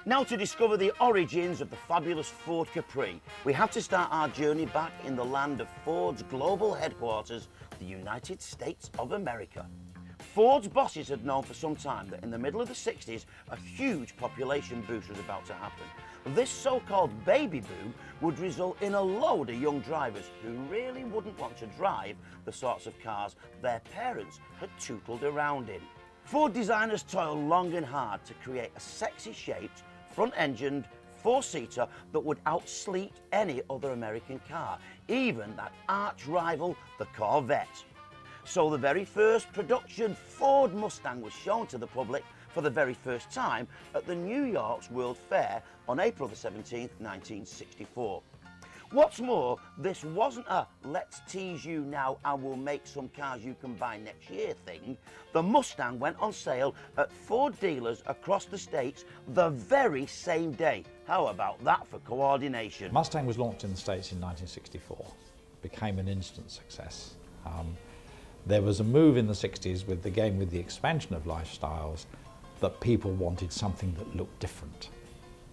Now to discover the origins of the fabulous Ford Capri, we have to start our journey back in the land of Ford's global headquarters, the United States of America. Ford's bosses had known for some time that in the middle of the 60s, a huge population boost was about to happen. This so-called baby boom would result in a load of young drivers who really wouldn't want to drive the sorts of cars their parents had tootled around in. Ford designers toiled long and hard to create a sexy-shaped, front-engined, four-seater that would outsleek any other American car, even that arch-rival, the Corvette. So the very first production Ford Mustang was shown to the public for the very first time at the New York's World Fair on April the 17th, 1964. What's more, this wasn't a let's tease you now and we'll make some cars you can buy next year thing. The Mustang went on sale at Ford dealers across the states the very same day. How about that for coordination? Mustang was launched in the States in 1964, became an instant success. There was a move in the 60s with the expansion of lifestyles that people wanted something that looked different,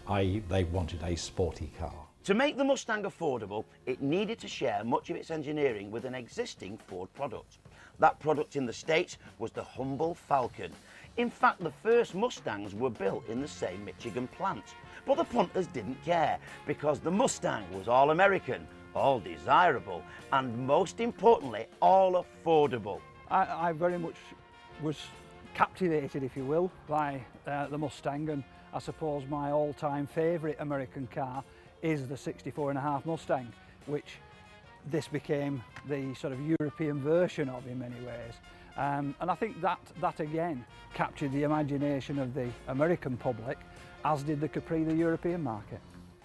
i.e. they wanted a sporty car. To make the Mustang affordable, it needed to share much of its engineering with an existing Ford product. That product in the States was the humble Falcon. In fact, the first Mustangs were built in the same Michigan plant. But the punters didn't care because the Mustang was all American, all desirable, and most importantly, all affordable. I very much was captivated, if you will, by the Mustang, and I suppose my all-time favourite American car is the 64.5 Mustang, which this became the sort of European version of in many ways. And I think that again captured the imagination of the American public, as did the Capri the European market.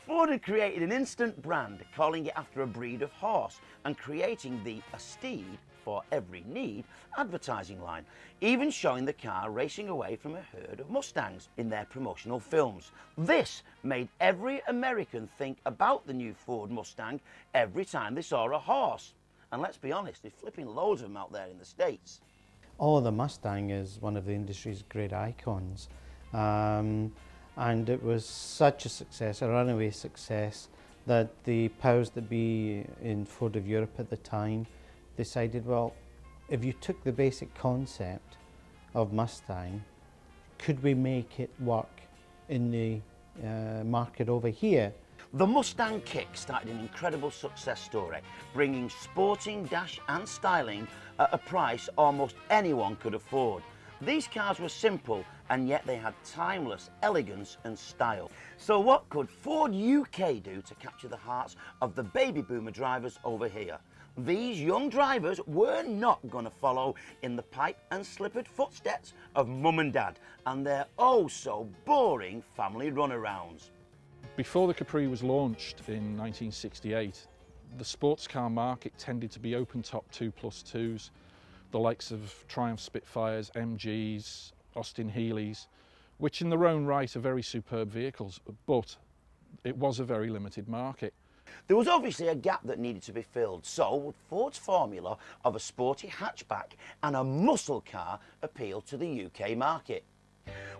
Ford had created an instant brand, calling it after a breed of horse and creating the "a steed for every need" advertising line, even showing the car racing away from a herd of Mustangs in their promotional films. This made every American think about the new Ford Mustang every time they saw a horse. And let's be honest, there's flipping loads of them out there in the States. Oh, the Mustang is one of the industry's great icons. And it was such a success, a runaway success, that the powers that be in Ford of Europe at the time decided, well, if you took the basic concept of Mustang, could we make it work in the market over here? The Mustang Kick started an incredible success story, bringing sporting, dash and styling at a price almost anyone could afford. These cars were simple, and yet they had timeless elegance and style. So what could Ford UK do to capture the hearts of the baby boomer drivers over here? These young drivers were not going to follow in the pipe and slippered footsteps of mum and dad and their oh so boring family runarounds. Before the Capri was launched in 1968, the sports car market tended to be open-top 2+2s, the likes of Triumph Spitfires, MGs, Austin Healey's, which in their own right are very superb vehicles, but it was a very limited market. There was obviously a gap that needed to be filled, so would Ford's formula of a sporty hatchback and a muscle car appeal to the UK market?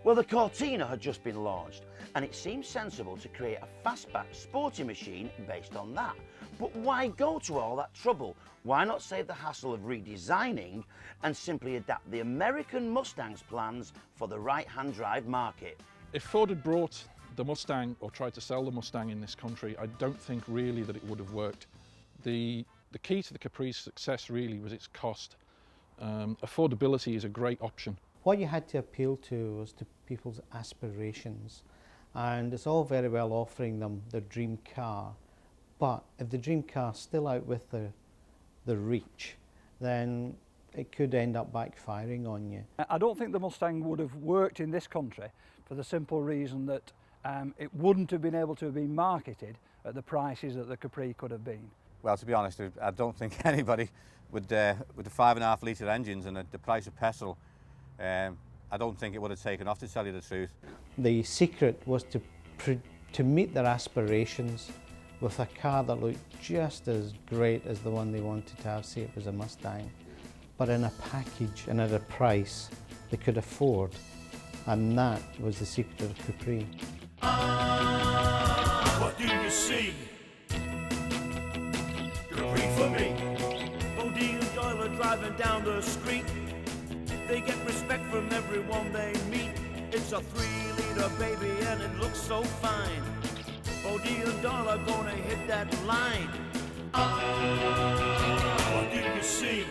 Well, the Cortina had just been launched, and it seemed sensible to create a fastback sporty machine based on that. But why go to all that trouble? Why not save the hassle of redesigning and simply adapt the American Mustang's plans for the right-hand drive market? If Ford had brought the Mustang or tried to sell the Mustang in this country, I don't think really that it would have worked. The key to the Capri's success really was its cost. Affordability is a great option. What you had to appeal to was to people's aspirations, and it's all very well offering them their dream car, but if the dream car's still out with the reach, then it could end up backfiring on you. I don't think the Mustang would have worked in this country for the simple reason that it wouldn't have been able to have been marketed at the prices that the Capri could have been. Well, to be honest, I don't think anybody with the 5.5 litre engines and the price of petrol, I don't think it would have taken off, to tell you the truth. The secret was to meet their aspirations with a car that looked just as great as the one they wanted to have, say it was a Mustang, but in a package and at a price they could afford, and that was the secret of Capri. What do you see? Capri for me. Bodie and Doyle are driving down the street. They get respect from everyone they meet. It's a 3-liter baby and it looks so fine. Bodie and Doyle are gonna hit that line. What do you see?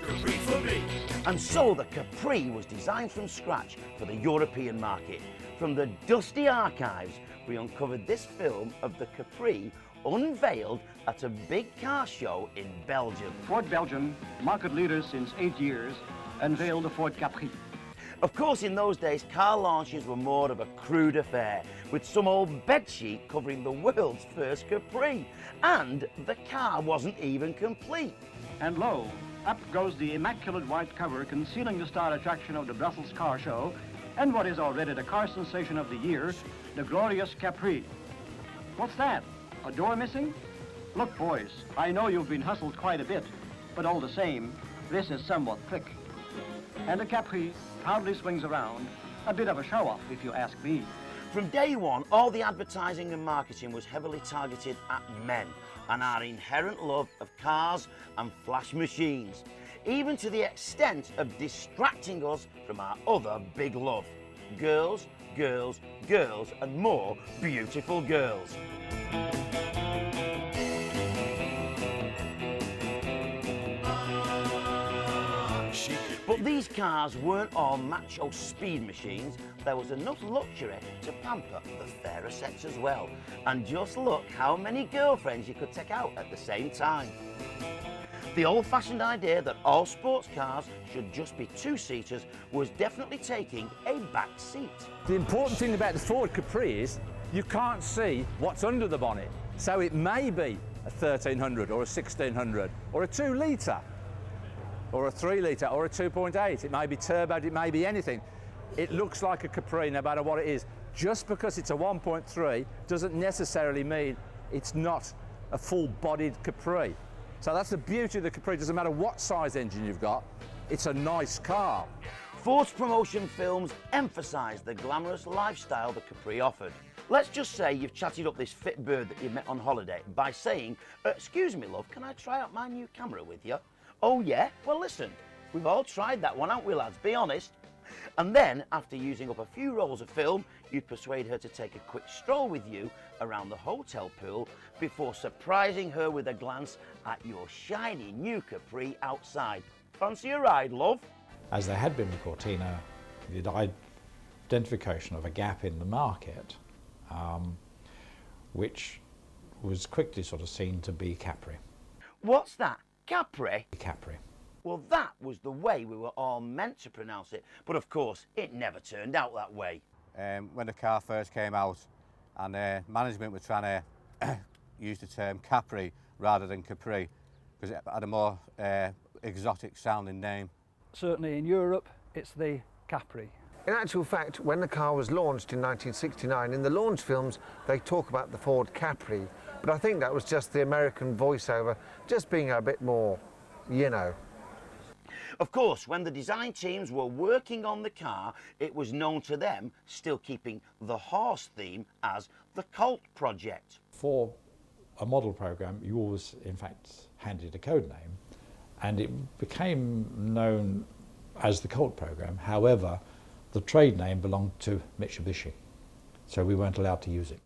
Capri for me. And so the Capri was designed from scratch for the European market. From the dusty archives, we uncovered this film of the Capri unveiled at a big car show in Belgium. Ford Belgium, market leader since 8 years, unveiled the Ford Capri. Of course, in those days, car launches were more of a crude affair, with some old bedsheet covering the world's first Capri. And the car wasn't even complete. And lo, up goes the immaculate white cover concealing the star attraction of the Brussels car show, and what is already the car sensation of the year, the glorious Capri. What's that? A door missing? Look, boys, I know you've been hustled quite a bit, but all the same, this is somewhat thick. And the Capri proudly swings around, a bit of a show-off, if you ask me. From day one, all the advertising and marketing was heavily targeted at men and our inherent love of cars and flash machines, even to the extent of distracting us from our other big love. Girls, girls, girls, and more beautiful girls. But these cars weren't all macho speed machines. There was enough luxury to pamper the fairer sex as well. And just look how many girlfriends you could take out at the same time. The old-fashioned idea that all sports cars should just be two-seaters was definitely taking a back seat. The important thing about the Ford Capri is you can't see what's under the bonnet. So it may be a 1300 or a 1600 or a 2-litre or a 3-litre or a 2.8. It may be turboed, it may be anything. It looks like a Capri no matter what it is. Just because it's a 1.3 doesn't necessarily mean it's not a full-bodied Capri. So that's the beauty of the Capri. Doesn't matter what size engine you've got, it's a nice car. Ford's promotion films emphasised the glamorous lifestyle the Capri offered. Let's just say you've chatted up this fit bird that you met on holiday by saying, excuse me love, can I try out my new camera with you? Oh yeah? Well listen, we've all tried that one, haven't we lads? Be honest. And then, after using up a few rolls of film, you'd persuade her to take a quick stroll with you around the hotel pool before surprising her with a glance at your shiny new Capri outside. Fancy a ride, love? As there had been with Cortina, the identification of a gap in the market, which was quickly sort of seen to be Capri. What's that? Capri? Capri. Well, that was the way we were all meant to pronounce it, but of course, it never turned out that way. When the car first came out, and management were trying to use the term Capri rather than Capri, because it had a more exotic sounding name. Certainly in Europe, it's the Capri. In actual fact, when the car was launched in 1969, in the launch films, they talk about the Ford Capri, but I think that was just the American voiceover, just being a bit more, you know. Of course, when the design teams were working on the car, it was known to them, still keeping the horse theme, as the Colt project. For a model program, you always, in fact, handed a code name, and it became known as the Colt program. However, the trade name belonged to Mitsubishi, so we weren't allowed to use it.